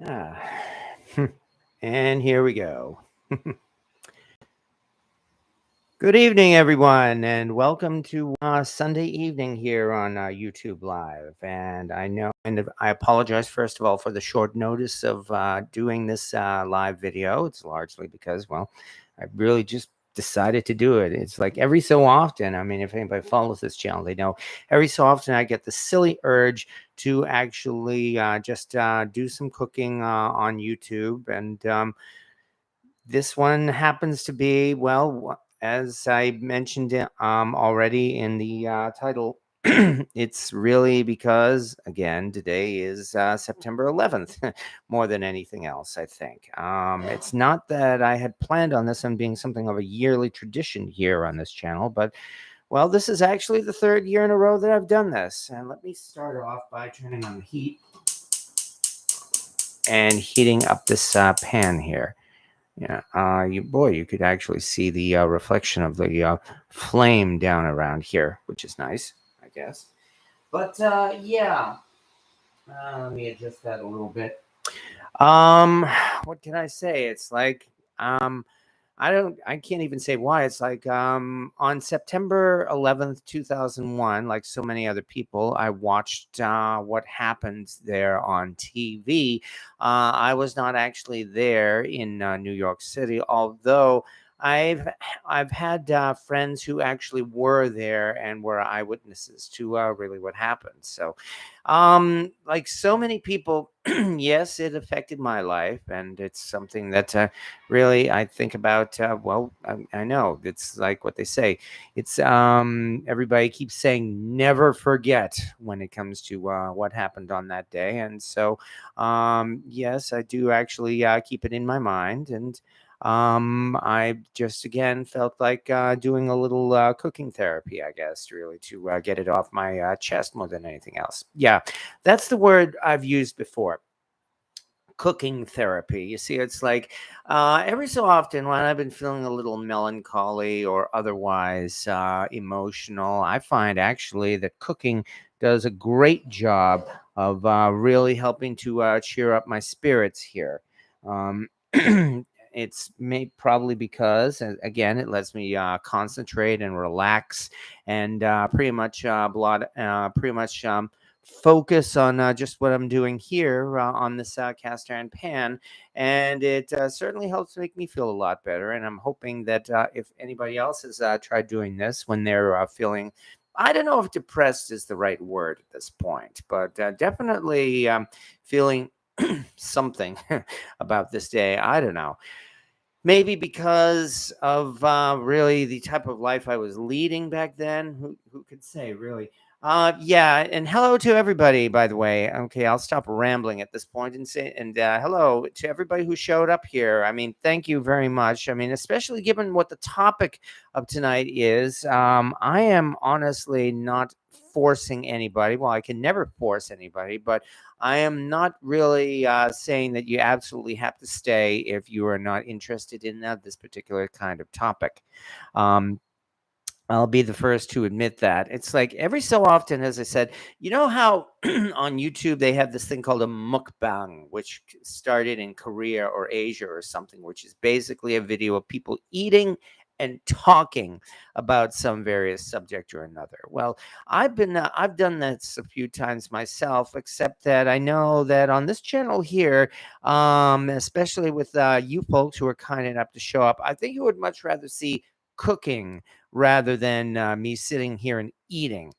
Ah, and here we go. Good evening, everyone, and welcome to Sunday evening here on YouTube Live. And I apologize first of all for the short notice of doing this live video. It's largely because, well, I really just decided to do it. It's like every so often. I mean, if anybody follows this channel, they know every so often I get the silly urge to actually just do some cooking on YouTube, and this one happens to be, well, as I mentioned it, already in the title. It's really because, again, today is September 11th, more than anything else, I think. It's not that I had planned on this on being something of a yearly tradition here on this channel, but, well, this is actually the third year in a row that I've done this. And let me start off by turning on the heat and heating up this pan here. Yeah, you could actually see the reflection of the flame down around here, which is nice, I guess. But yeah, let me adjust that a little bit. What can I say? It's like I can't even say why. It's like on September 11th, 2001, like so many other people, I watched what happened there on TV. I was not actually there in New York City, although I've I've had friends who actually were there and were eyewitnesses to really what happened. So, like so many people, yes, it affected my life, and it's something that really I think about. Well, I know it's like what they say. It's everybody keeps saying never forget when it comes to what happened on that day, and so yes, I do actually keep it in my mind. And I just again felt like doing a little cooking therapy, I guess, really to get it off my chest more than anything else. Yeah, that's the word I've used before. Cooking therapy. You see, it's like every so often when I've been feeling a little melancholy or otherwise emotional, I find actually that cooking does a great job of really helping to cheer up my spirits here. Um, it's probably because, again, it lets me concentrate and relax and pretty much focus on just what I'm doing here on this cast iron pan, and it certainly helps make me feel a lot better. And I'm hoping that if anybody else has tried doing this when they're feeling, I don't know if depressed is the right word at this point, but definitely feeling something about this day. I don't know. Maybe because of really the type of life I was leading back then. Who could say, really? Yeah, and hello to everybody, by the way. Okay, I'll stop rambling at this point and say, and hello to everybody who showed up here. I mean, thank you very much. I mean, especially given what the topic of tonight is. I am honestly not forcing anybody. Well, I can never force anybody, but I am not really saying that you absolutely have to stay if you are not interested in this particular kind of topic. Um, I'll be the first to admit that. It's like every so often, as I said, you know how on YouTube they have this thing called a mukbang, which started in Korea or Asia or something, which is basically a video of people eating and talking about some various subject or another. Well, I've done this a few times myself, except that I know that on this channel here, especially with you folks who are kind enough to show up, I think you would much rather see cooking rather than me sitting here and eating.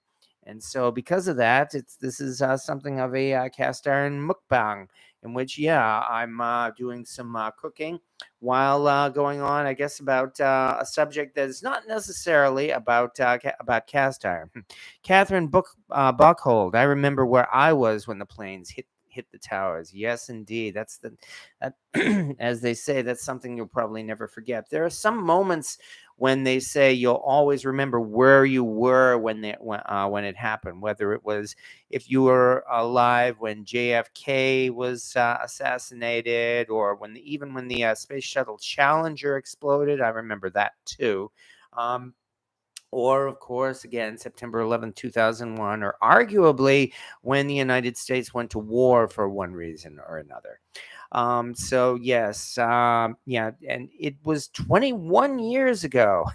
And so because of that, this is something of a cast iron mukbang in which, yeah, I'm doing some cooking while going on, I guess, about a subject that is not necessarily about cast iron. Catherine Buckhold, I remember where I was when the planes hit the towers. Yes, indeed. That as they say, that's something you'll probably never forget. There are some moments when they say you'll always remember where you were when it happened, whether it was if you were alive when JFK was assassinated, or even when the Space Shuttle Challenger exploded. I remember that too. or, of course, again, September 11th, 2001, or arguably when the United States went to war for one reason or another. So yes, yeah, and it was 21 years ago.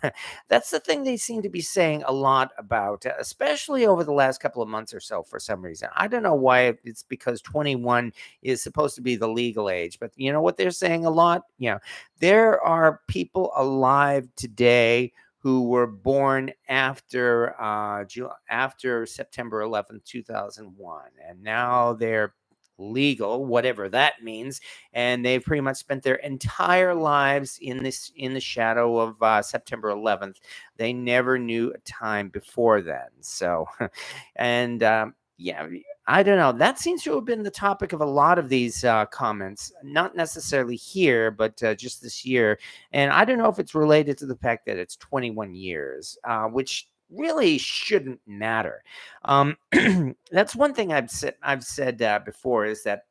That's the thing they seem to be saying a lot about, especially over the last couple of months or so for some reason. I don't know why. It's because 21 is supposed to be the legal age, but you know what they're saying a lot? There are people alive today who were born after September 11th, 2001, and now they're legal, whatever that means, and they've pretty much spent their entire lives in the shadow of September 11th. They never knew a time before then. So, and yeah, I don't know. That seems to have been the topic of a lot of these comments, not necessarily here, but just this year. And I don't know if it's related to the fact that it's 21 years, which really shouldn't matter. Um, that's one thing I've said before, is that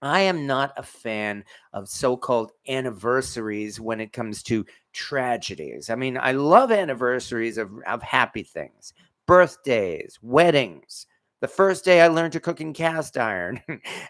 I am not a fan of so-called anniversaries when it comes to tragedies. I mean, I love anniversaries of happy things, birthdays, weddings, the first day I learned to cook in cast iron,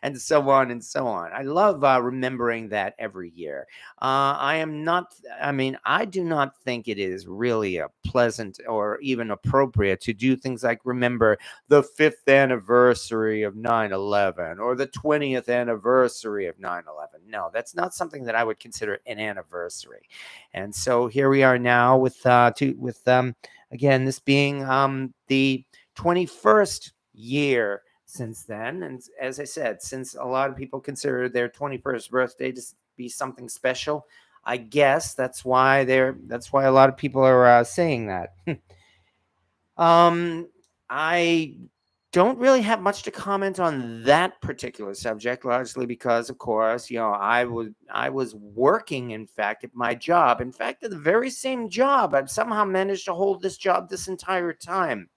and so on and so on. I love remembering that every year. I am not, I mean, I do not think it is really a pleasant or even appropriate to do things like remember the 5th anniversary of 9/11 or the 20th anniversary of 9/11. No, that's not something that I would consider an anniversary. And so here we are now with again, this being the 21st year since then. And as I said, since a lot of people consider their 21st birthday to be something special, I guess that's why a lot of people are saying that. Um, I don't really have much to comment on that particular subject, largely because, of course, I was working, in fact, at my job. In fact, at the very same job, I've somehow managed to hold this job this entire time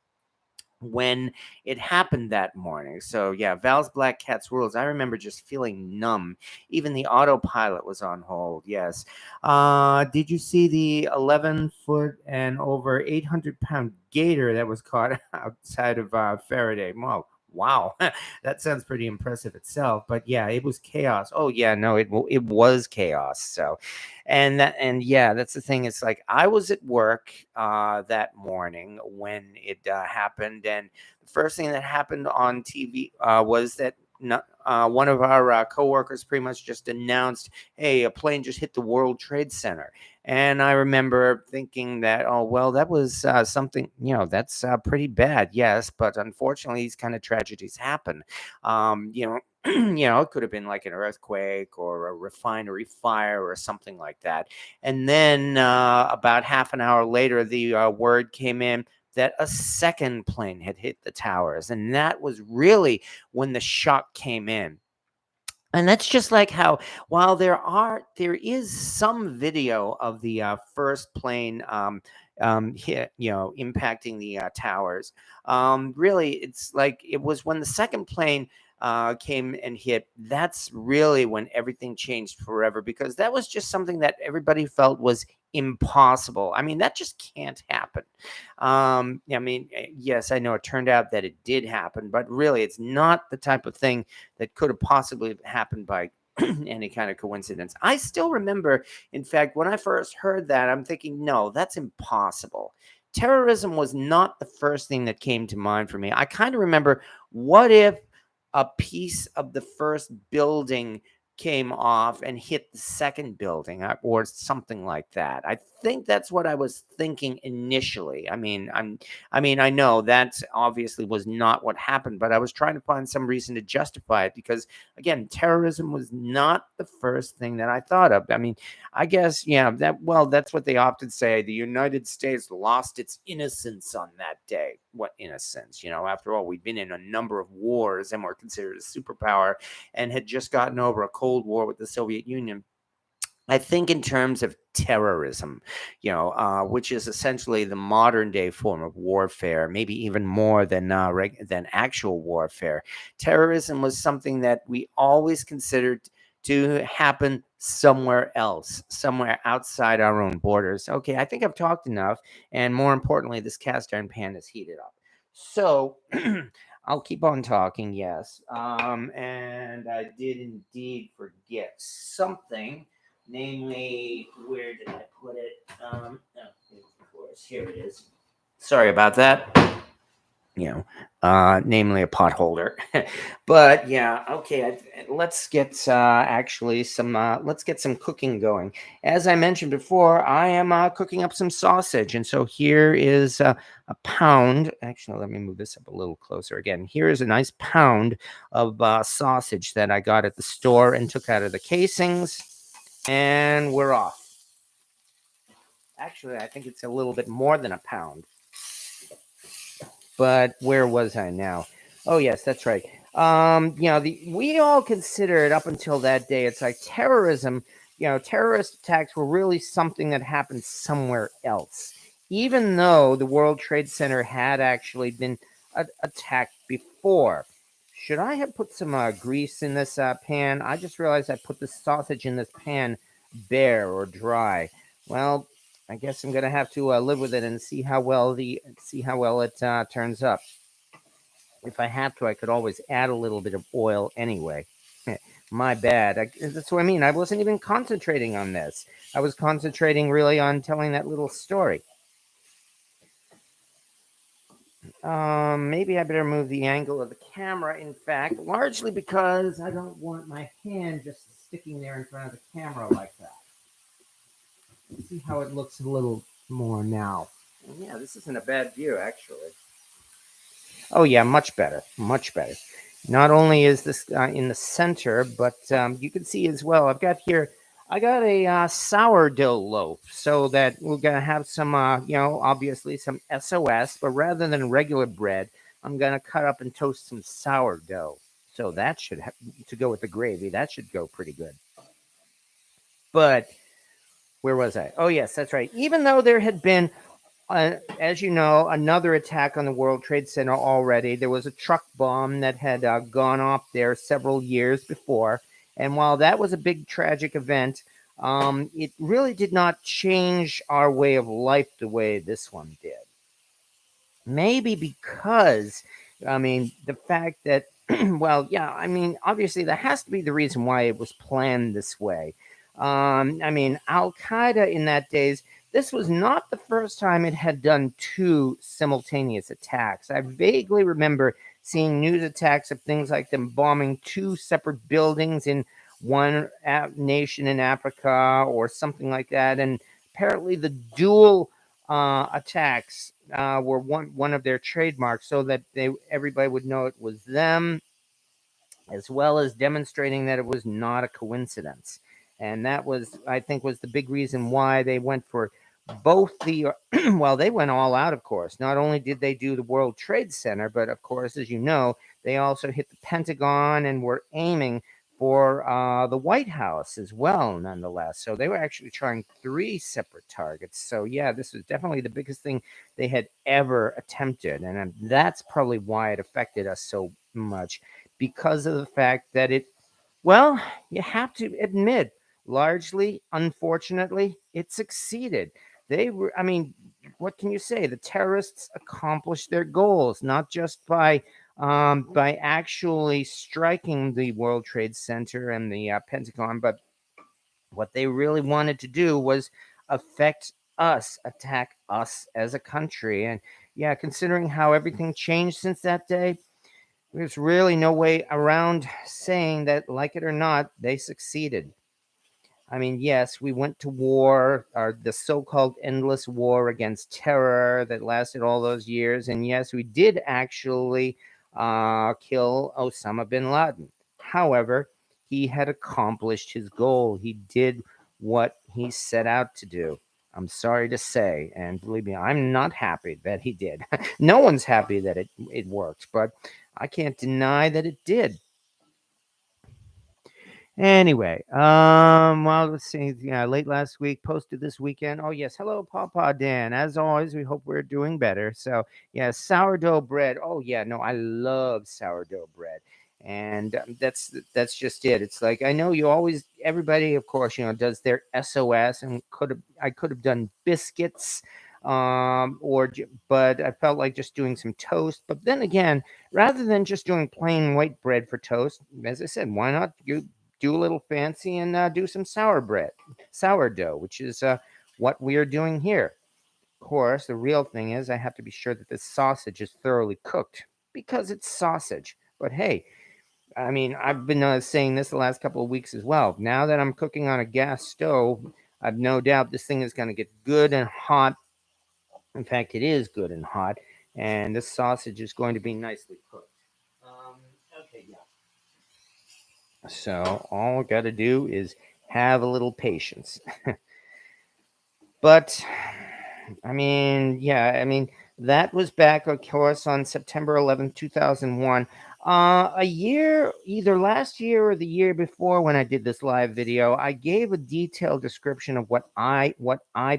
when it happened that morning. So yeah, Val's Black Cat's Rules. I remember just feeling numb. Even the autopilot was on hold. Yes. Did you see the 11-foot and over 800-pound gator that was caught outside of Faraday? Well, wow, that sounds pretty impressive itself. But yeah, it was chaos. Oh yeah, no, it was chaos. So, and yeah, that's the thing. It's like I was at work that morning when it happened, and the first thing that happened on TV was that one of our coworkers pretty much just announced, "Hey, a plane just hit the World Trade Center." And I remember thinking that, oh well, that was something, that's pretty bad, yes, but unfortunately, these kind of tragedies happen. You know, it could have been like an earthquake or a refinery fire or something like that. And then about half an hour later, the word came in that a second plane had hit the towers. And that was really when the shock came in. And that's just like how, while there is some video of the first plane hit, impacting the towers. Really, it's like it was when the second plane came and hit. That's really when everything changed forever, because that was just something that everybody felt was impossible. I mean, that just can't happen. I mean, yes, I know it turned out that it did happen, but really, it's not the type of thing that could have possibly happened by any kind of coincidence. I still remember, in fact, when I first heard that, I'm thinking, no, that's impossible. Terrorism was not the first thing that came to mind for me. I kind of remember, what if a piece of the first building came off and hit the second building or something like that? I think that's what I was thinking initially. I know that obviously was not what happened, but I was trying to find some reason to justify it because, again, terrorism was not the first thing that I thought of. I mean, I guess, yeah, that's what they often say. The United States lost its innocence on that day. What innocence? After all, we've been in a number of wars and were considered a superpower and had just gotten over a Cold War with the Soviet Union. I think in terms of terrorism, which is essentially the modern day form of warfare, maybe even more than than actual warfare. Terrorism was something that we always considered to happen somewhere else, somewhere outside our own borders. Okay, I think I've talked enough. And more importantly, this cast iron pan is heated up. So I'll keep on talking, yes. And I did indeed forget something, namely, where did I put it? Of course, here it is. Sorry about that. Namely a pot holder. But yeah, okay. Let's get actually some. Let's get some cooking going. As I mentioned before, I am cooking up some sausage, and so here is a pound. Actually, let me move this up a little closer again. Here is a nice pound of sausage that I got at the store and took out of the casings, and we're off. Actually, I think it's a little bit more than a pound. But where was I now? Oh yes, that's right. We all considered up until that day, it's like terrorism. Terrorist attacks were really something that happened somewhere else, even though the World Trade Center had actually been attacked before. Should I have put some grease in this pan? I just realized I put the sausage in this pan bare or dry. Well, I guess I'm gonna have to live with it and see how well it turns up. If I have to, I could always add a little bit of oil anyway. My bad. That's what I mean. I wasn't even concentrating on this. I was concentrating really on telling that little story. Maybe I better move the angle of the camera. In fact, largely because I don't want my hand just sticking there in front of the camera like that. See how it looks a little more now. Yeah, this isn't a bad view, actually. Oh, yeah, much better. Much better. Not only is this in the center, but you can see as well, I got a sourdough loaf so that we're going to have some, obviously some SOS, but rather than regular bread, I'm going to cut up and toast some sourdough. So that should, to go with the gravy, that should go pretty good. But where was I? Oh, yes, that's right. Even though there had been as you know, another attack on the World Trade Center already. There was a truck bomb that had gone off there several years before. And while that was a big tragic event, it really did not change our way of life the way this one did. Maybe because, the fact that, well, yeah, obviously that has to be the reason why it was planned this way. Al Qaeda in that days, this was not the first time it had done two simultaneous attacks. I vaguely remember seeing news attacks of things like them bombing two separate buildings in one nation in Africa or something like that. And apparently the dual attacks were one of their trademarks, so that everybody would know it was them, as well as demonstrating that it was not a coincidence. And that was, I think, was the big reason why they went for both the well, they went all out, of course. Not only did they do the World Trade Center, but of course, as you know, they also hit the Pentagon and were aiming for the White House as well, nonetheless. So they were actually trying three separate targets. So yeah, this was definitely the biggest thing they had ever attempted, and that's probably why it affected us so much, because of the fact that well, you have to admit, largely, unfortunately, it succeeded. They were, what can you say? The terrorists accomplished their goals, not just by actually striking the World Trade Center and the Pentagon, but what they really wanted to do was affect us, attack us as a country. And yeah, considering how everything changed since that day, there's really no way around saying that, like it or not, they succeeded. Yes, we went to war, or the so called endless war against terror that lasted all those years. And yes, we did actually kill Osama bin Laden. However, he had accomplished his goal. He did what he set out to do. I'm sorry to say, and believe me, I'm not happy that he did. No one's happy that it worked, but I can't deny that it did. Anyway, well, let's see. Yeah, late last week, posted this weekend. Oh yes, hello, Papa Dan. As always, we hope we're doing better. So yeah, sourdough bread. Oh yeah, no, I love sourdough bread. And that's just it. It's like, I know everybody, of course, does their SOS, and I could have done biscuits, but I felt like just doing some toast. But then again, rather than just doing plain white bread for toast, as I said, why not do a little fancy and do some sourdough, which is what we are doing here. Of course, the real thing is I have to be sure that this sausage is thoroughly cooked, because it's sausage. But hey, I mean, I've been saying this the last couple of weeks as well. Now that I'm cooking on a gas stove, I've no doubt this thing is going to get good and hot. In fact, it is good and hot, and this sausage is going to be nicely cooked. Um, okay, yeah. So all I got to do is have a little patience. But I mean, that was back, of course, on September 11th, 2001. A year, either last year or the year before, when I did this live video, I gave a detailed description of what I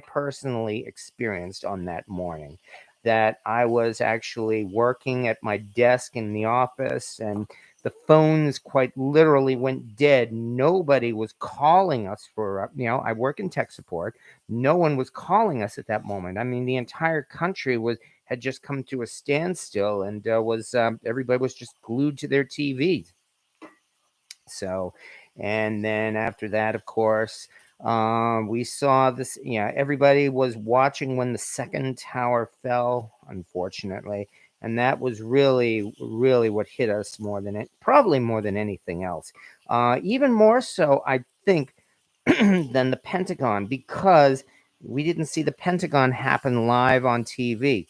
personally experienced on that morning. That I was actually working at my desk in the office, and the phones quite literally went dead. Nobody was calling us I work in tech support. No one was calling us at that moment. I mean, the entire country had just come to a standstill, and was everybody was just glued to their TVs. So, and then after that, of course, we saw this. Yeah, everybody was watching when the second tower fell, unfortunately, and that was really, really what hit us probably more than anything else. Even more so, I think, than the Pentagon, because we didn't see the Pentagon happen live on TV.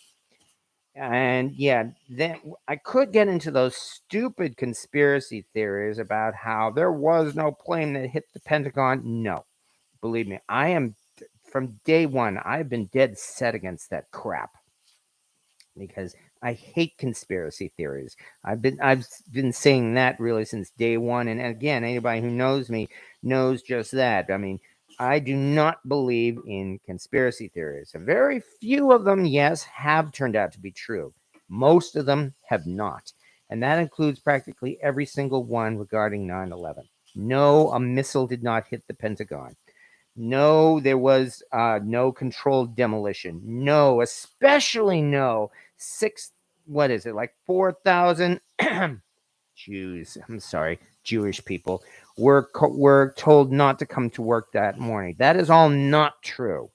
And yeah, then I could get into those stupid conspiracy theories about how there was no plane that hit the Pentagon. No, believe me, from day one, I've been dead set against that crap, because I hate conspiracy theories. I've been saying that really since day one. And again, anybody who knows me knows just that. I mean, I do not believe in conspiracy theories. Very few of them, yes, have turned out to be true. Most of them have not. And that includes practically every single one regarding 9/11. No, a missile did not hit the Pentagon. No, there was no controlled demolition. No, especially no what is it, like 4,000 Jews, I'm sorry, Jewish people were told not to come to work that morning. That is all not true,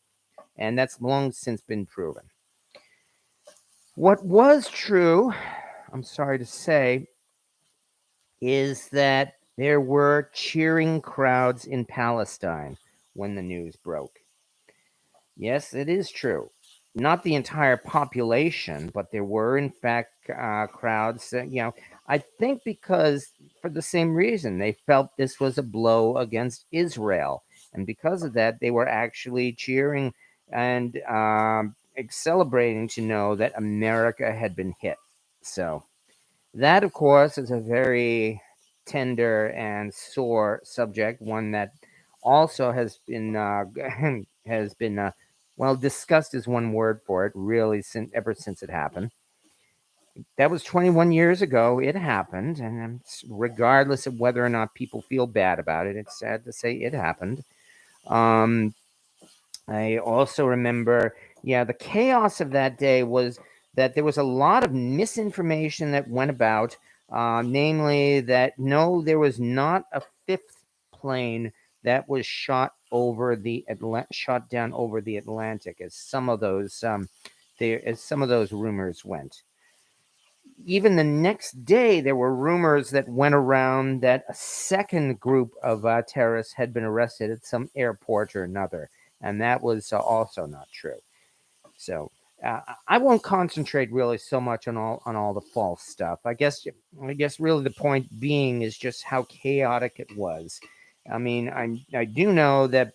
and that's long since been proven. What was true, I'm sorry to say, is that there were cheering crowds in Palestine when the news broke. Yes, it is true. Not the entire population, but there were, in fact, crowds that, I think because for the same reason, they felt this was a blow against Israel. And because of that, they were actually cheering and celebrating to know that America had been hit. So, that, of course, is a very tender and sore subject, one that also has been has been well, disgust is one word for it, really, ever since it happened. That was 21 years ago. It happened, and regardless of whether or not people feel bad about it, it's sad to say it happened. Um, I also remember, the chaos of that day was that there was a lot of misinformation that went about, namely that no, there was not a fifth plane that was shot down over the Atlantic, as some of those rumors went. Even the next day, there were rumors that went around that a second group of terrorists had been arrested at some airport or another, and that was also not true. So I won't concentrate really so much on all the false stuff. I guess really the point being is just how chaotic it was. I mean, I do know that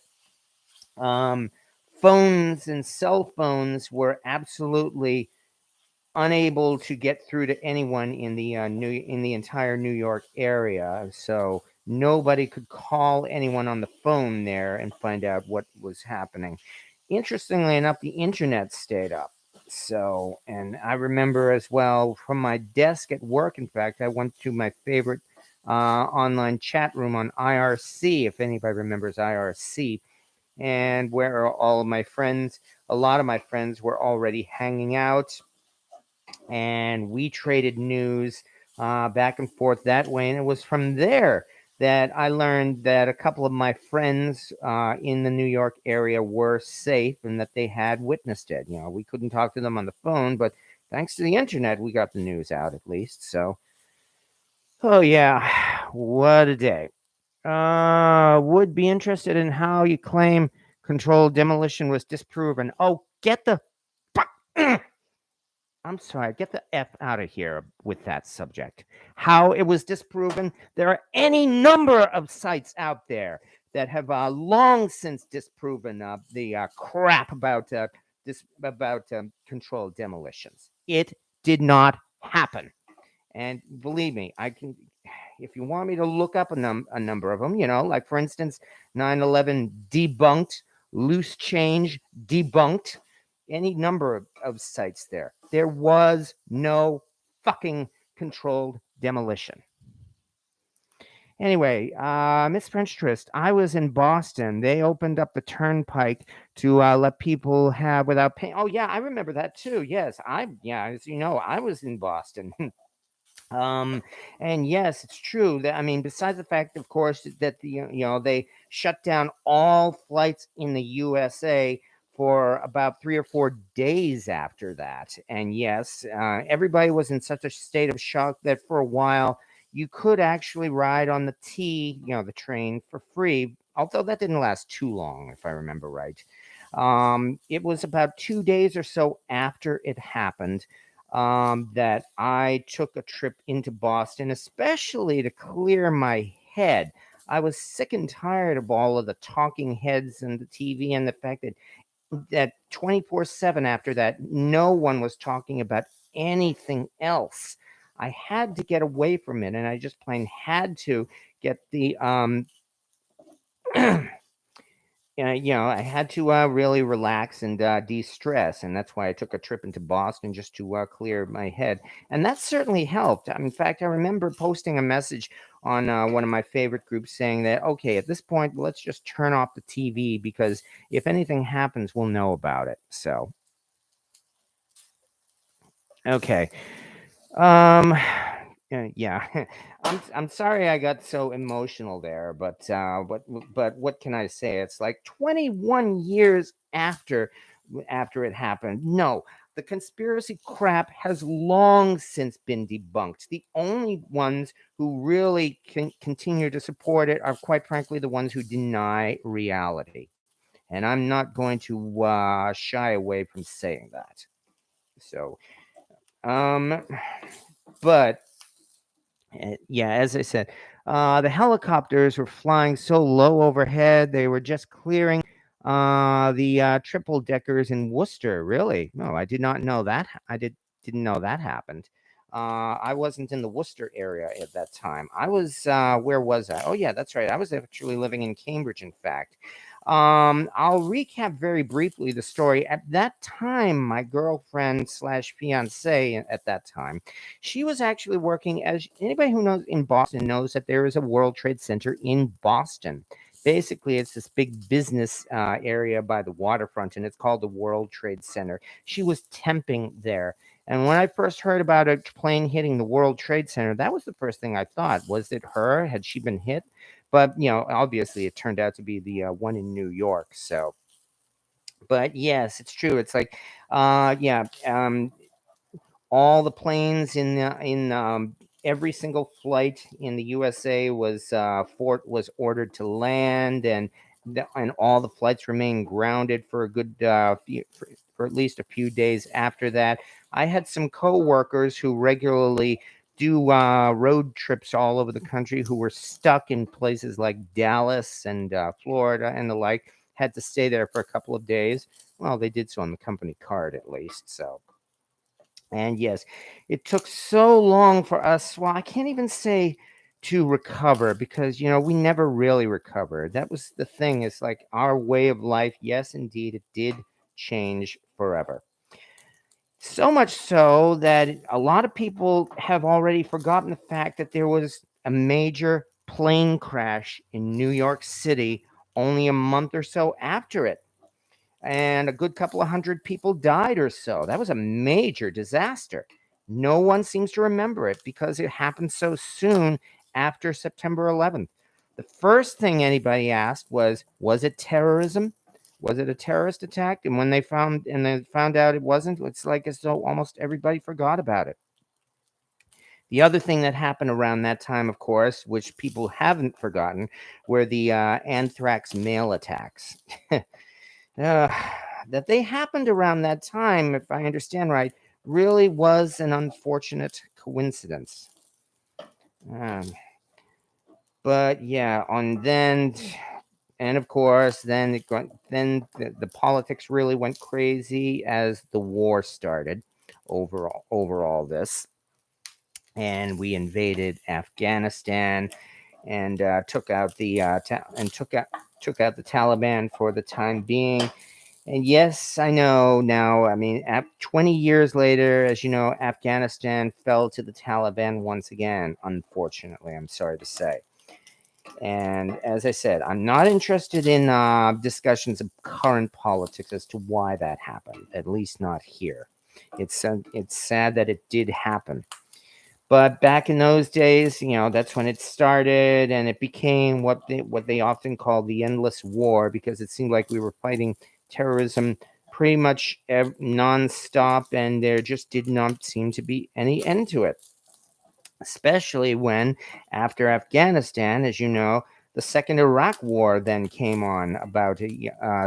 phones and cell phones were absolutely unable to get through to anyone in the entire New York area. So nobody could call anyone on the phone there and find out what was happening. Interestingly enough, the internet stayed up. So, and I remember as well from my desk at work, in fact, I went to my favorite online chat room on IRC, if anybody remembers IRC, and where all of my friends, a lot of my friends were already hanging out, and we traded news back and forth that way. And it was from there that I learned that a couple of my friends in the New York area were safe and that they had witnessed it. You know, we couldn't talk to them on the phone, but thanks to the internet, we got the news out at least. So, oh yeah, what a day. Would be interested in how you claim controlled demolition was disproven. Oh, get the fuck. I'm sorry, get the F out of here with that subject. How it was disproven. There are any number of sites out there that have long since disproven the crap about controlled demolitions. It did not happen. And believe me, I can, if you want me to look up a number of them, you know, like for instance, 9/11 debunked, loose change debunked, any number of sites there. There was no fucking controlled demolition. Anyway, Miss French Trist, I was in Boston. They opened up the turnpike to let people have without paying. Oh yeah, I remember that too. Yes, as you know, I was in Boston. Um, and yes, it's true that, I mean, besides the fact, of course, that they shut down all flights in the USA for about 3 or 4 days after that. And yes, everybody was in such a state of shock that for a while you could actually ride on the the train for free. Although that didn't last too long, if I remember right. It was about 2 days or so after it happened that I took a trip into Boston, especially to clear my head. I was sick and tired of all of the talking heads and the TV and the fact that 24/7 after that, no one was talking about anything else. I had to get away from it, and I just plain had to get the I had to really relax and de-stress, and that's why I took a trip into Boston just to clear my head, and that certainly helped. In fact, I remember posting a message on one of my favorite groups saying that, okay, at this point, let's just turn off the TV because if anything happens, we'll know about it. So, okay. Um, yeah, I'm sorry I got so emotional there, but what can I say? It's like 21 years after it happened. No, the conspiracy crap has long since been debunked. The only ones who really can continue to support it are, quite frankly, the ones who deny reality. And I'm not going to shy away from saying that. So, um, but yeah, as I said, the helicopters were flying so low overhead, they were just clearing the triple deckers in Worcester. Really? No, I did not know that. Didn't know that happened. I wasn't in the Worcester area at that time. I was where was I? Oh yeah, that's right. I was actually living in Cambridge, in fact. I'll recap very briefly the story. At that time, my girlfriend slash fiance at that time, she was actually working, as anybody who knows in Boston knows, that there is a World Trade Center in Boston. Basically, it's this big business area by the waterfront, and it's called the World Trade Center. She was temping there. And when I first heard about a plane hitting the World Trade Center, that was the first thing I thought. Was it her? Had she been hit? But, obviously it turned out to be the one in New York. So, but yes, it's true. It's like, yeah, all the planes in every single flight in the USA was ordered to land, and all the flights remained grounded for a good for at least a few days after that. I had some coworkers who regularly do road trips all over the country who were stuck in places like Dallas and Florida and the like, had to stay there for a couple of days. Well, they did so on the company card at least. So, and yes, it took so long for us. Well, I can't even say to recover because, we never really recovered. That was the thing. It's like our way of life. Yes, indeed, it did change forever. So much so that a lot of people have already forgotten the fact that there was a major plane crash in New York City only a month or so after it. And a good couple of hundred people died or so. That was a major disaster. No one seems to remember it because it happened so soon after September 11th. The first thing anybody asked was it terrorism? Was it a terrorist attack? And when they found out it wasn't, it's like as though almost everybody forgot about it. The other thing that happened around that time, of course, which people haven't forgotten, were the anthrax mail attacks. That they happened around that time, if I understand right, really was an unfortunate coincidence. Um, but yeah, and of course, then the politics really went crazy as the war started over all this, and we invaded Afghanistan and took out the took out the Taliban for the time being. And yes, I know now. I mean, 20 years later, as you know, Afghanistan fell to the Taliban once again, unfortunately, I'm sorry to say. And as I said, I'm not interested in discussions of current politics as to why that happened, at least not here. It's sad that it did happen. But back in those days, that's when it started, and it became what they often call the endless war, because it seemed like we were fighting terrorism pretty much nonstop, and there just did not seem to be any end to it. Especially when, after Afghanistan, as you know, the second Iraq War then came on about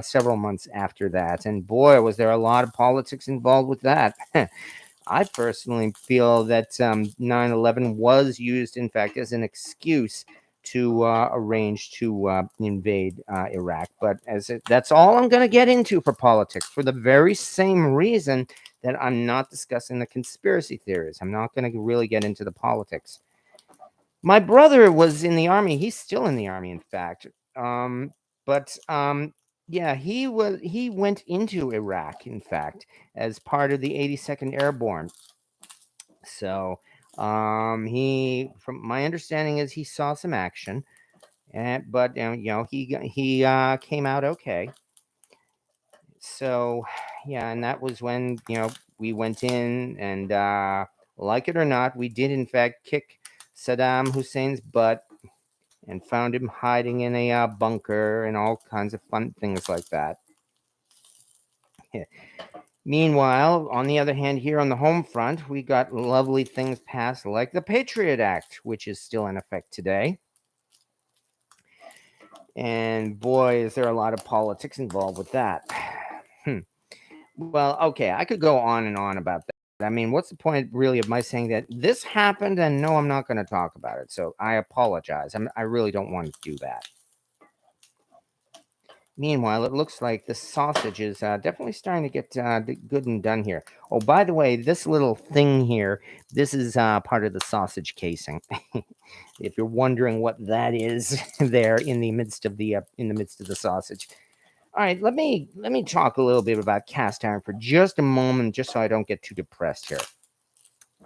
several months after that, and boy, was there a lot of politics involved with that. I personally feel that 9/11 was used, in fact, as an excuse to arrange to invade Iraq. But that's all I'm going to get into for politics, for the very same reason that I'm not discussing the conspiracy theories. I'm not going to really get into the politics. My brother was in the army. He's still in the army, in fact. But yeah, he went into Iraq, in fact, as part of the 82nd Airborne. So he, from my understanding, is he saw some action, but he came out okay. So yeah, and that was when we went in, and like it or not, we did in fact kick Saddam Hussein's butt and found him hiding in a bunker and all kinds of fun things like that. Meanwhile, on the other hand, here on the home front, we got lovely things passed like the Patriot Act, which is still in effect today. And boy, is there a lot of politics involved with that. Well, okay, I could go on and on about that. I mean, what's the point really of my saying that this happened and no, I'm not going to talk about it. So I apologize. I really don't want to do that. Meanwhile, it looks like the sausage is definitely starting to get good and done here. Oh, by the way, this little thing here, this is part of the sausage casing. If you're wondering what that is, there in the midst of the sausage. All right, let me talk a little bit about cast iron for just a moment, just so I don't get too depressed here.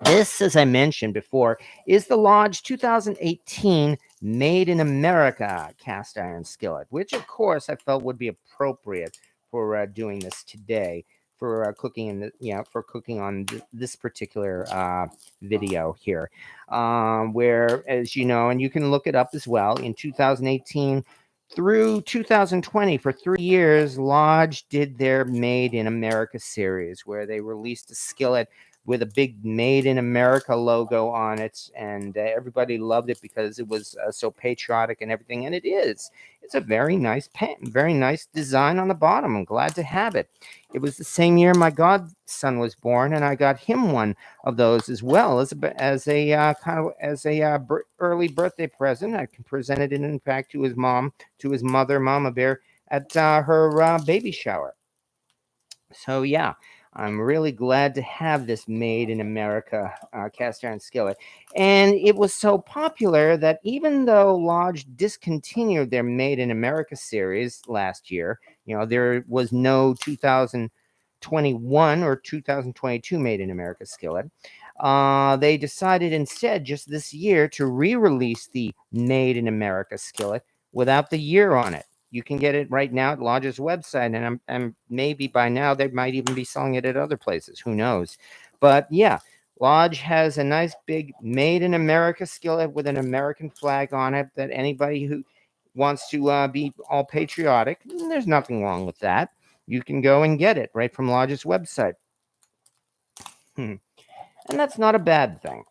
This, as I mentioned before, is the Lodge 2018 Made in America cast iron skillet, which of course I felt would be appropriate for doing this today, for cooking for cooking on this particular video here, where, as you know, and you can look it up as well, in 2018 through 2020, for 3 years, Lodge did their Made in America series, where they released a skillet with a big Made in America logo on it, and everybody loved it because it was so patriotic and everything, and it is. It's a very nice pen, very nice design on the bottom. I'm glad to have it. It was the same year my godson was born, and I got him one of those as well as a early birthday present. I presented it, in fact, to his mother, Mama Bear, at her baby shower. So yeah, I'm really glad to have this Made in America cast iron skillet. And it was so popular that even though Lodge discontinued their Made in America series last year, there was no 2021 or 2022 Made in America skillet. They decided instead just this year to re-release the Made in America skillet without the year on it. You can get it right now at Lodge's website, and maybe by now they might even be selling it at other places. Who knows? But yeah, Lodge has a nice big Made in America skillet with an American flag on it that anybody who wants to be all patriotic, there's nothing wrong with that. You can go and get it right from Lodge's website. And that's not a bad thing.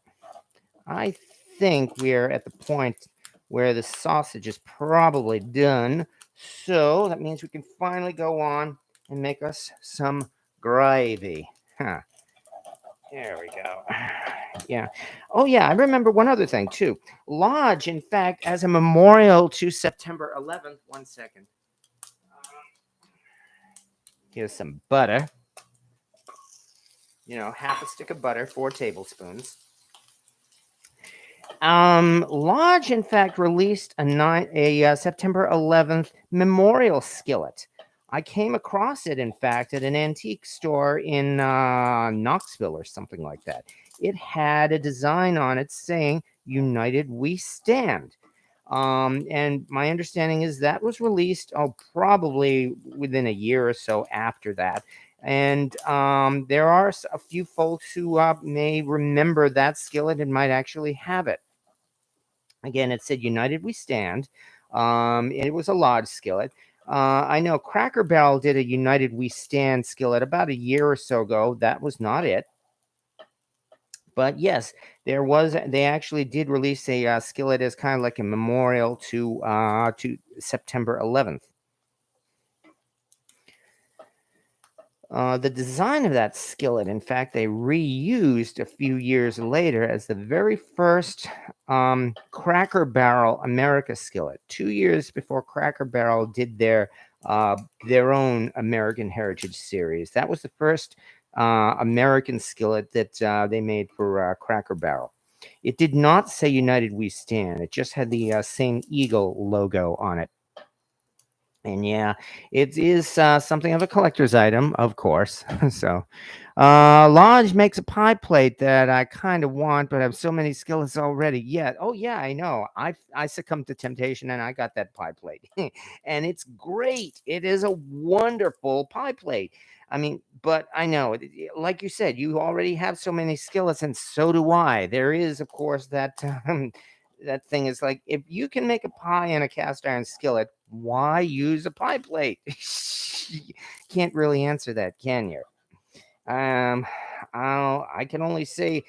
I think we're at the point where the sausage is probably done. So that means we can finally go on and make us some gravy. Huh. There we go. Yeah. Oh, yeah. I remember one other thing, too. Lodge, in fact, as a memorial to September 11th. 1 second. Here's some butter. Half a stick of butter, 4 tablespoons. Lodge, in fact, released a September 11th memorial skillet. I came across it, in fact, at an antique store in Knoxville or something like that. It had a design on it saying, "United We Stand." And my understanding is that was released, probably within a year or so after that. And there are a few folks who may remember that skillet and might actually have it. Again, it said "United We Stand." It was a Lodge skillet. I know Cracker Barrel did a "United We Stand" skillet about a year or so ago. That was not it. But yes, they actually did release a skillet as kind of like a memorial to September 11th. The design of that skillet, in fact, they reused a few years later as the very first Cracker Barrel America skillet. 2 years before Cracker Barrel did their own American Heritage series. That was the first American skillet that they made for Cracker Barrel. It did not say "United We Stand." It just had the same eagle logo on it. And yeah, it is something of a collector's item, of course. So, Lodge makes a pie plate that I kind of want, but I have so many skillets already. Yeah. Oh, yeah, I know. I succumbed to temptation and I got that pie plate. And it's great. It is a wonderful pie plate. I mean, but I know, like you said, you already have so many skillets, and so do I. There is, of course, that that thing is like, if you can make a pie in a cast iron skillet, why use a pie plate? Can't really answer that, can you? I can only say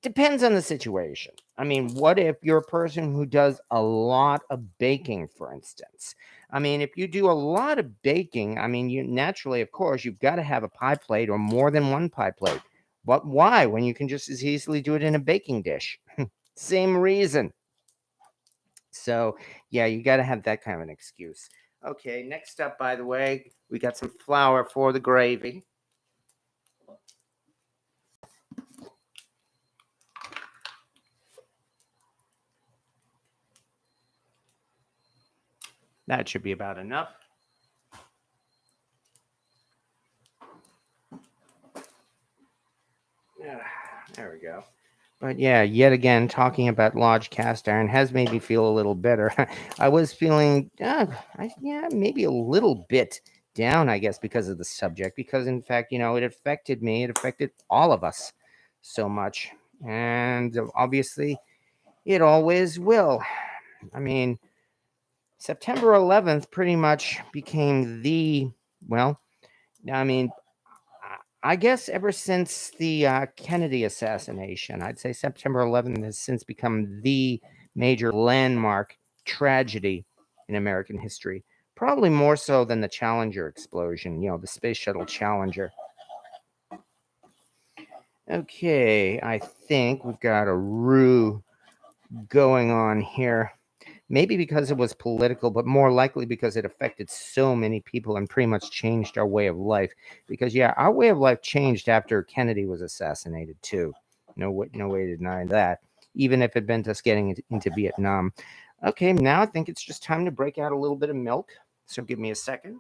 depends on the situation. I mean, what if you're a person who does a lot of baking, for instance? I mean, if you do a lot of baking, I mean, you naturally, of course, you've got to have a pie plate or more than one pie plate. But why when you can just as easily do it in a baking dish? Same reason. So, yeah, you got to have that kind of an excuse. Okay, next up, by the way, we got some flour for the gravy. That should be about enough. Yeah, there we go. But yeah, yet again, talking about Lodge cast iron has made me feel a little better. I was feeling, maybe a little bit down, I guess, because of the subject. Because in fact, it affected me. It affected all of us so much, and obviously, it always will. I mean, September 11th pretty much became well, I mean, I guess ever since the Kennedy assassination, I'd say September 11th has since become the major landmark tragedy in American history. Probably more so than the Challenger explosion, the Space Shuttle Challenger. Okay, I think we've got a roux going on here. Maybe because it was political, but more likely because it affected so many people and pretty much changed our way of life. Because, yeah, our way of life changed after Kennedy was assassinated, too. No way to deny that, even if it meant us getting into Vietnam. Okay, now I think it's just time to break out a little bit of milk. So give me a second.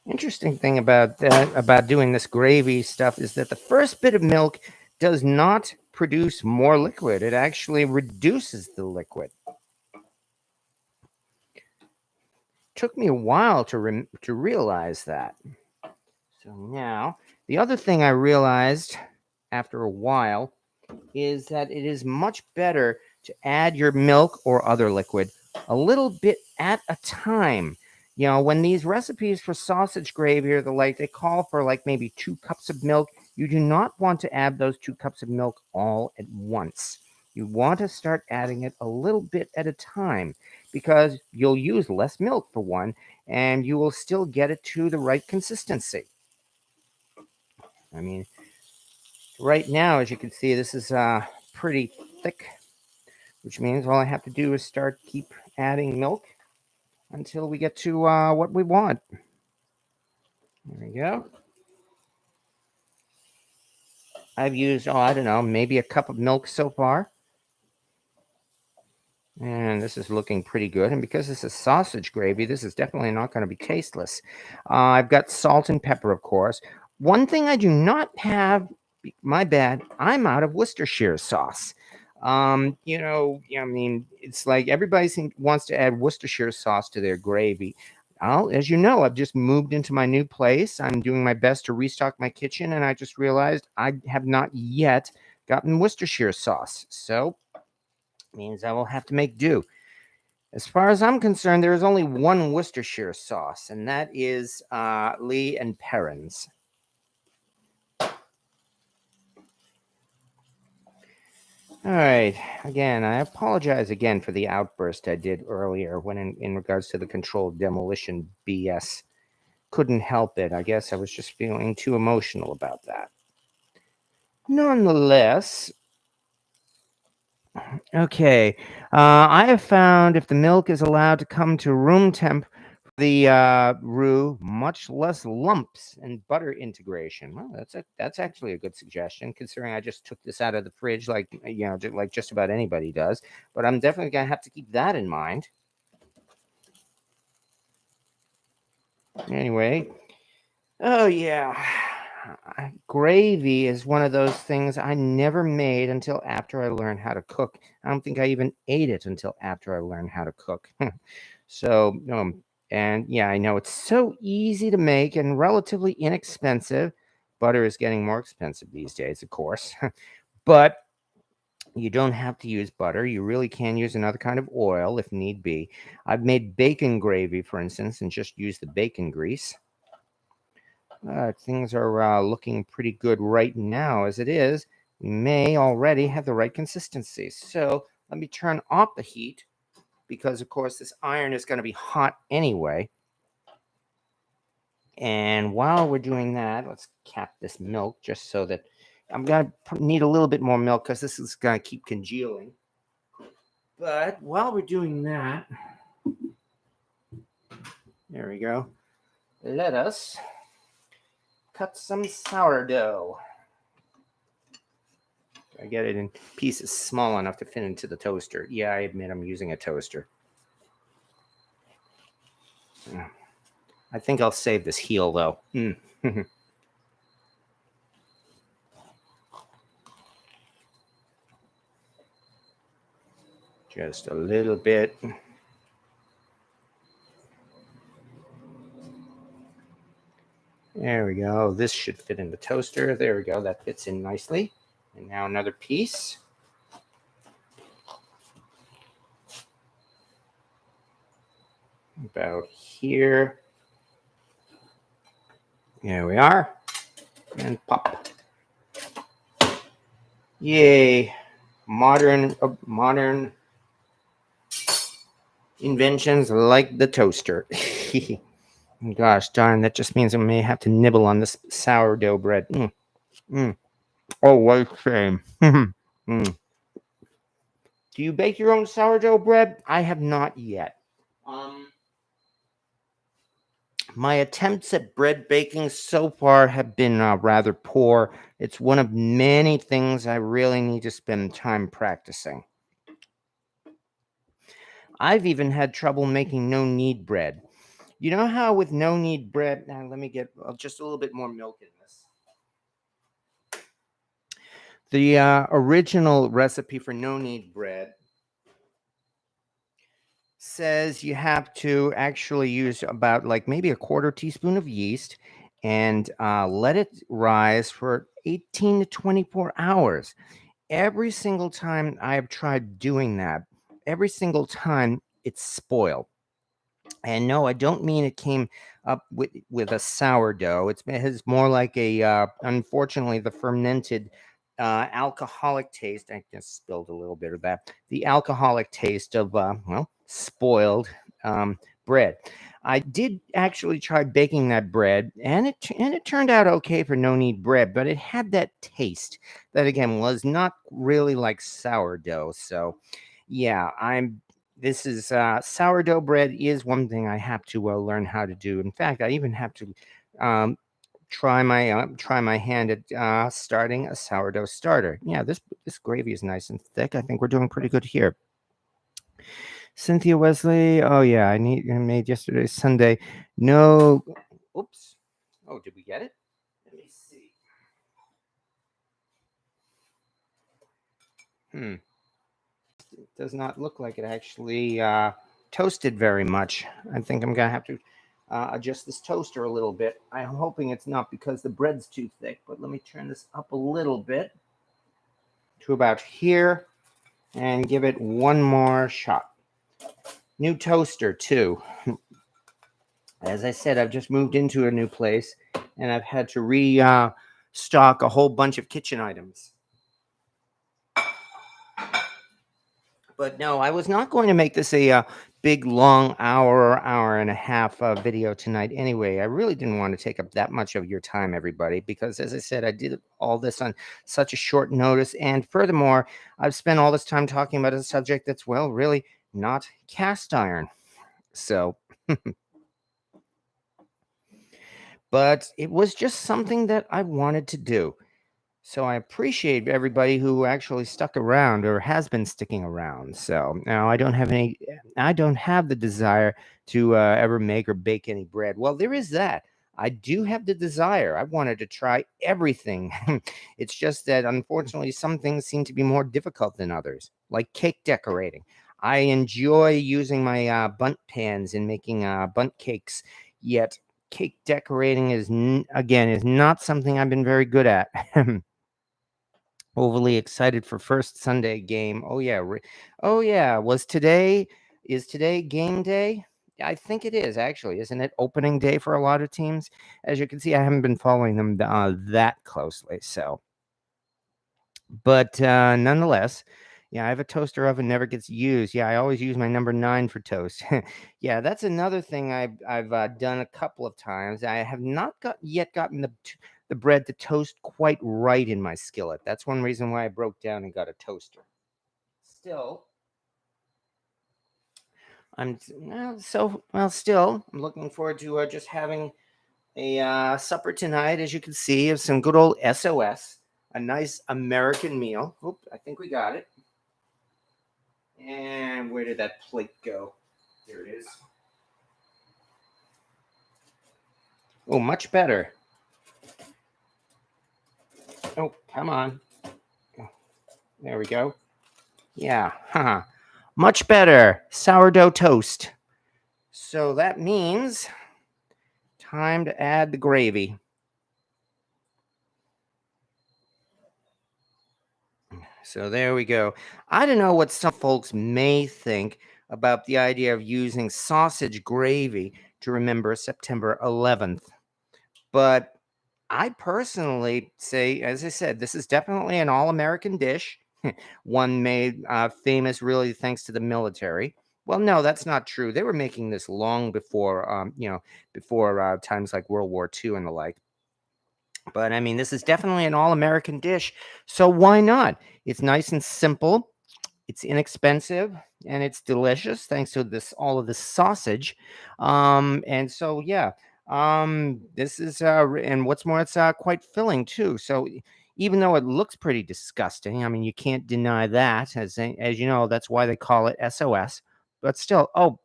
Interesting thing about that, about doing this gravy stuff, is that the first bit of milk does not produce more liquid. It actually reduces the liquid. Took me a while to realize that. So now, the other thing I realized after a while is that it is much better to add your milk or other liquid a little bit at a time. You know, when these recipes for sausage gravy are the like, they call for like maybe 2 cups of milk. You do not want to add those 2 cups of milk all at once. You want to start adding it a little bit at a time, because you'll use less milk for one, and you will still get it to the right consistency. I mean, right now, as you can see, this is pretty thick, which means all I have to do is keep adding milk until we get to what we want. There we go. I've used, I don't know, maybe a cup of milk so far. And this is looking pretty good. And because this is sausage gravy, this is definitely not going to be tasteless. I've got salt and pepper, of course. One thing I do not have, my bad, I'm out of Worcestershire sauce. I mean, it's like everybody wants to add Worcestershire sauce to their gravy. As you know, I've just moved into my new place. I'm doing my best to restock my kitchen, and I just realized I have not yet gotten Worcestershire sauce. So means I will have to make do. As far as I'm concerned, there is only one Worcestershire sauce, and that is Lee and Perrins. All right. Again, I apologize again for the outburst I did earlier when in regards to the controlled demolition BS. Couldn't help it. I guess I was just feeling too emotional about that. Nonetheless, okay. I have found if the milk is allowed to come to room temp, the roux, much less lumps and butter integration. Well, that's actually a good suggestion, considering I just took this out of the fridge, like like just about anybody does. But I'm definitely gonna have to keep that in mind. Anyway, oh yeah. Gravy is one of those things I never made until after I learned how to cook. I don't think I even ate it until after I learned how to cook. So, and yeah, I know it's so easy to make and relatively inexpensive. Butter is getting more expensive these days, of course. But you don't have to use butter. You really can use another kind of oil if need be. I've made bacon gravy, for instance, and just used the bacon grease. Things are looking pretty good right now as it is. We may already have the right consistency. So let me turn off the heat, because, of course, this iron is going to be hot anyway. And while we're doing that, let's cap this milk just so that I'm going to need a little bit more milk, because this is going to keep congealing. But while we're doing that, there we go. Let us cut some sourdough. I get it in pieces small enough to fit into the toaster. Yeah, I admit I'm using a toaster. I think I'll save this heel, though. Just a little bit. There we go. This should fit in the toaster. There we go. That fits in nicely. And now another piece. About here. There we are. And pop. Yay. Modern inventions like the toaster. Gosh darn, that just means I may have to nibble on this sourdough bread. Oh, what a shame. Do you bake your own sourdough bread? I have not yet. My attempts at bread baking so far have been rather poor. It's one of many things I really need to spend time practicing. I've even had trouble making no-knead bread. You know how with no knead bread, now let me get just a little bit more milk in this. The original recipe for no knead bread says you have to actually use about like maybe a quarter teaspoon of yeast and let it rise for 18 to 24 hours. Every single time I have tried doing that, every single time it's spoiled. And no, I don't mean it came up with a sourdough. It's more like a unfortunately the fermented alcoholic taste. I just spilled a little bit of that. The alcoholic taste of well, spoiled bread. I did actually try baking that bread, and it turned out okay for no knead bread, but it had that taste that again was not really like sourdough. So, yeah, I'm this is sourdough bread is one thing I have to learn how to do. In fact, I even have to um, try my hand at starting a sourdough starter. Yeah, this gravy is nice and thick. I think we're doing pretty good here. Cynthia Wesley. Oh yeah, I made yesterday Sunday. No, oops. Oh, did we get it? Let me see. It does not look like it actually toasted very much. I think I'm gonna have to adjust this toaster a little bit. I'm hoping it's not because the bread's too thick, but let me turn this up a little bit to about here and give it one more shot. New toaster too. As I said, I've just moved into a new place and I've had to restock a whole bunch of kitchen items. But no, I was not going to make this a big, long hour and a half video tonight anyway. I really didn't want to take up that much of your time, everybody, because as I said, I did all this on such a short notice. And furthermore, I've spent all this time talking about a subject that's, well, really not cast iron. So, but it was just something that I wanted to do. So I appreciate everybody who actually stuck around or has been sticking around. So now I don't have the desire to ever make or bake any bread. Well, there is that. I do have the desire. I wanted to try everything. It's just that unfortunately, some things seem to be more difficult than others, like cake decorating. I enjoy using my bundt pans in making bundt cakes, yet cake decorating again is not something I've been very good at. Overly excited for first Sunday game. Oh yeah, oh yeah. Is today game day? I think it is actually, isn't it? Opening day for a lot of teams. As you can see, I haven't been following them that closely. So, but nonetheless, yeah, I have a toaster oven never gets used. Yeah, I always use my number 9 for toast. Yeah, that's another thing I've done a couple of times. I have not gotten the bread to toast quite right in my skillet. That's one reason why I broke down and got a toaster. Still, still, I'm looking forward to just having a supper tonight, as you can see, of some good old SOS, a nice American meal. Oop, I think we got it. And where did that plate go? There it is. Oh, much better. Oh, come on. There we go. Yeah, haha. Much better. Sourdough toast. So that means time to add the gravy. So there we go. I don't know what some folks may think about the idea of using sausage gravy to remember September 11th, but I personally say, as I said, this is definitely an all-American dish, one made famous really thanks to the military. Well, no, that's not true. They were making this long before, before times like World War II and the like. But I mean, this is definitely an all-American dish, so why not? It's nice and simple. It's inexpensive and it's delicious thanks to all of this sausage. And so yeah, this is and what's more, it's quite filling too. So even though it looks pretty disgusting, I mean, you can't deny that. As you know, that's why they call it SOS. But still, oh,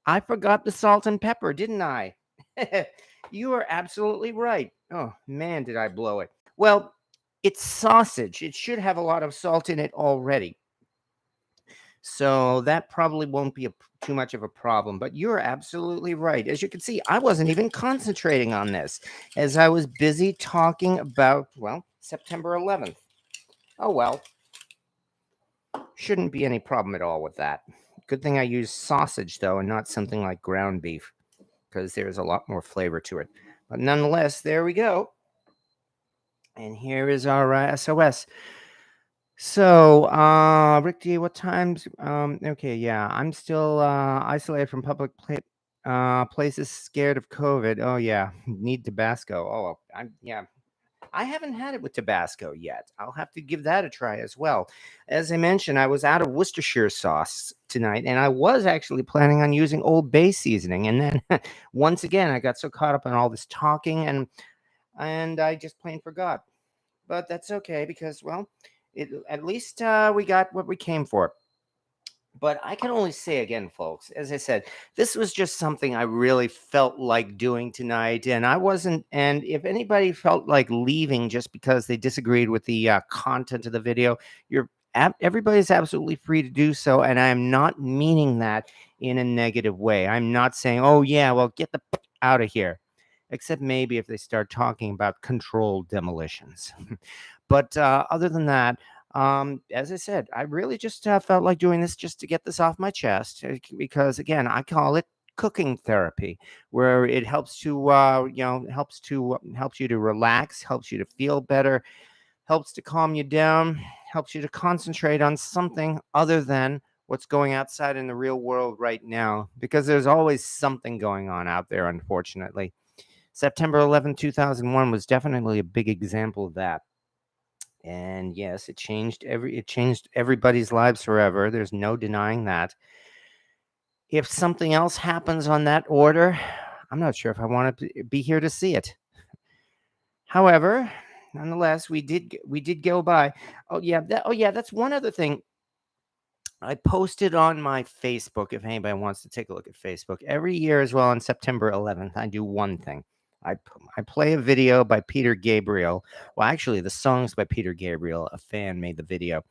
I forgot the salt and pepper, didn't I? You are absolutely right. Oh, man, did I blow it. Well, it's sausage. It should have a lot of salt in it already. So that probably won't be too much of a problem. But you're absolutely right. As you can see, I wasn't even concentrating on this as I was busy talking about, well, September 11th. Oh, well, shouldn't be any problem at all with that. Good thing I used sausage, though, and not something like ground beef, because there's a lot more flavor to it. But nonetheless, there we go. And here is our SOS. So, Rick D, what times? Okay, yeah, I'm still isolated from public places, scared of COVID. Oh yeah, need Tabasco. Oh, yeah. I haven't had it with Tabasco yet. I'll have to give that a try as well. As I mentioned, I was out of Worcestershire sauce tonight, and I was actually planning on using Old Bay seasoning. And then once again, I got so caught up in all this talking, and I just plain forgot. But that's okay because, well, at least we got what we came for. But I can only say again, folks, as I said, this was just something I really felt like doing tonight. And I wasn't, and if anybody felt like leaving just because they disagreed with the content of the video, everybody's absolutely free to do so. And I'm not meaning that in a negative way. I'm not saying, oh, yeah, well, get the out of here. Except maybe if they start talking about controlled demolitions. But other than that, as I said, I really just felt like doing this just to get this off my chest because, again, I call it cooking therapy, where it helps to, helps you to relax, helps you to feel better, helps to calm you down, helps you to concentrate on something other than what's going outside in the real world right now, because there's always something going on out there, unfortunately. September 11, 2001 was definitely a big example of that. And yes, it changed everybody's lives forever. There's no denying that. If something else happens on that order, I'm not sure if I want to be here to see it. However, nonetheless, we did go by. Oh yeah, that's one other thing. I posted on my Facebook if anybody wants to take a look at Facebook. Every year as well on September 11th, I do one thing. I play a video by Peter Gabriel. Well, actually, the song's by Peter Gabriel. A fan made the video.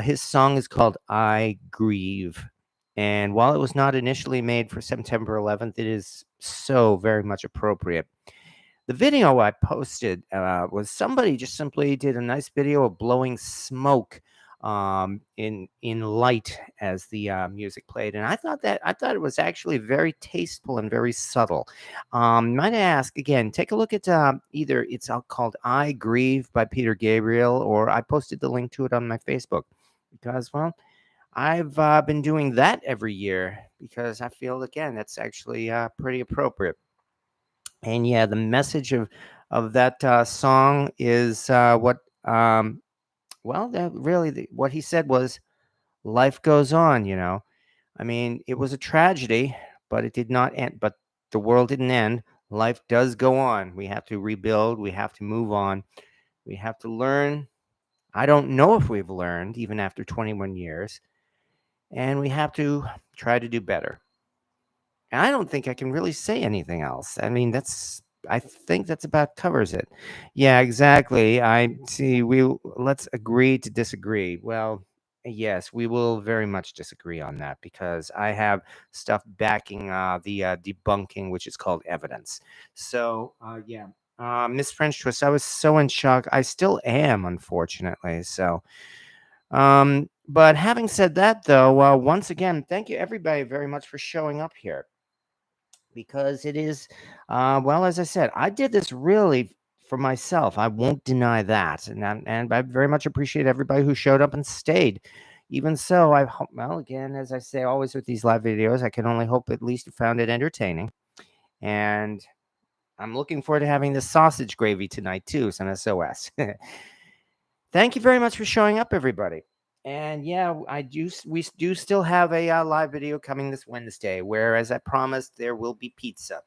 His song is called I Grieve. And while it was not initially made for September 11th, it is so very much appropriate. The video I posted was somebody just simply did a nice video of blowing smoke in light as the music played, and I thought it was actually very tasteful and very subtle. Might I ask again? Take a look at either it's called "I Grieve" by Peter Gabriel, or I posted the link to it on my Facebook because, well, I've been doing that every year because I feel again that's actually pretty appropriate. And yeah, the message of that song is what he said was life goes on. I mean, it was a tragedy, but it did not end. But the world didn't end. Life does go on. We have to rebuild. We have to move on. We have to learn. I don't know if we've learned even after 21 years, and we have to try to do better. And I don't think I can really say anything else. I mean, I think that's about covers it. Yeah, exactly. I see. Let's agree to disagree. Well, yes, we will very much disagree on that because I have stuff backing the debunking, which is called evidence. So, yeah. Miss French Twist, I was so in shock. I still am, unfortunately. So, but having said that, though, once again, thank you everybody very much for showing up here because it is, well, as I said, I did this really for myself. I won't deny that, and I very much appreciate everybody who showed up and stayed. Even so, well, again, as I say always with these live videos, I can only hope at least you found it entertaining, and I'm looking forward to having this sausage gravy tonight too. Some SOS. Thank you very much for showing up, everybody. And yeah, we do still have a live video coming this Wednesday, where, as I promised, there will be pizza.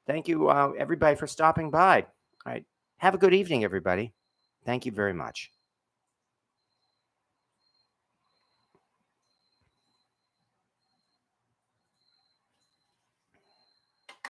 Thank you, everybody, for stopping by. All right. Have a good evening, everybody. Thank you very much.